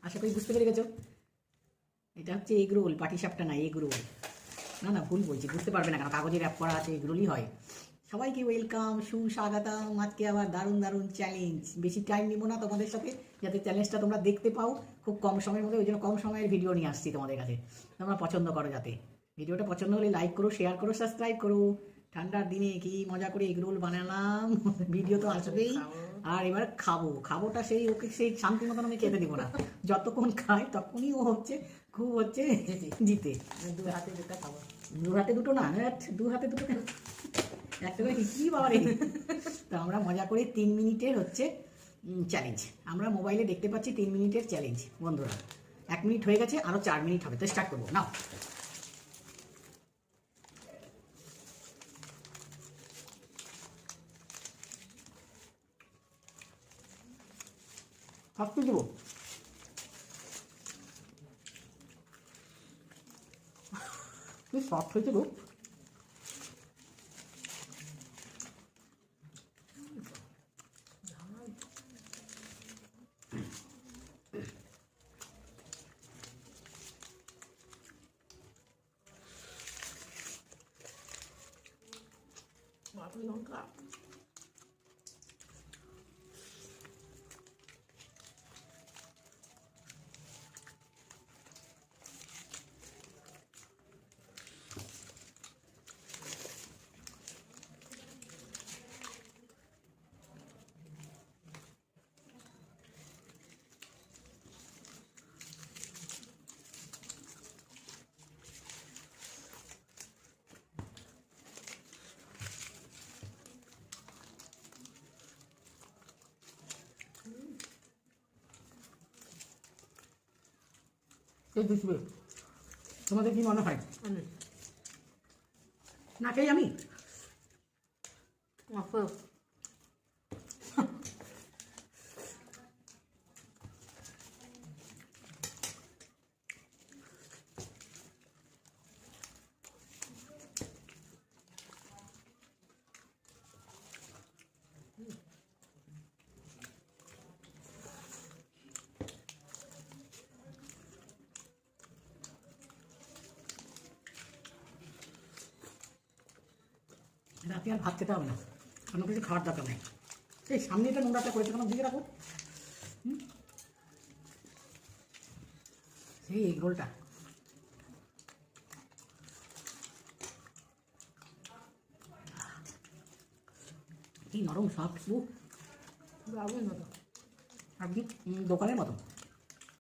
আশা করি বুঝতে পেরে গেছো। এটা হচ্ছে এগ রোল, পাটিসাপটা না, এগ রোল। না না, ভুল বলছি, বুঝতে পারবে না কেন, কাগজে র্যাপ করা আছে, এগ রোলই হয়। সবাইকে ওয়েলকাম, সুস্বাগতম। আজকে আবার দারুণ দারুণ চ্যালেঞ্জ। বেশি টাইম নিব না তোমাদের সাথে, যাতে চ্যালেঞ্জটা তোমরা দেখতে পাও খুব কম সময়ের মধ্যে। ওই জন্য কম সময়ের ভিডিও নিয়ে আসছি তোমাদের কাছে, তোমরা পছন্দ করো। যাতে ভিডিওটা পছন্দ হলে লাইক করো, শেয়ার করো, সাবস্ক্রাইব করো। ঠান্ডার দিনে কি মজা করে এগ রোল বানালাম, ভিডিও তো আসবেই। আর এবার খাবোটা সেই ওকে সেই শান্তি মতন আমি খেতে দিব না। যতক্ষণ খায় তখনই ও হচ্ছে খুব হচ্ছে জিতে। দু হাতে দুটো খাবো। দু হাতে দুটো না, দু হাতে দুটো কেন, একটা করে কি বাবা রে। তো আমরা মজা করে 3 মিনিটের হচ্ছে চ্যালেঞ্জ, আমরা মোবাইলে দেখতে পাচ্ছি 3 মিনিটের চ্যালেঞ্জ বন্ধুরা। 1 মিনিট হয়ে গেছে, আরো 4 মিনিট হবে, তো স্টার্ট করবো নাও। সব দেবো, তুই সফট হয়েছে গো। বাপরে লঙ্কা। কে দিচ্ছি, তোমাদের কি মনে হয়? না খেয়ে আমি রাতে আর ভাত খেতে হবে না, অন্য কিছু খাওয়ার দরকার নেই। এই সামনে এটা নোংরাটা করেছে কেন, দিকে রাখো। সেই এগ রোলটা কি নরম সফট, দারুণ হতো। আর কি দোকানের মতো।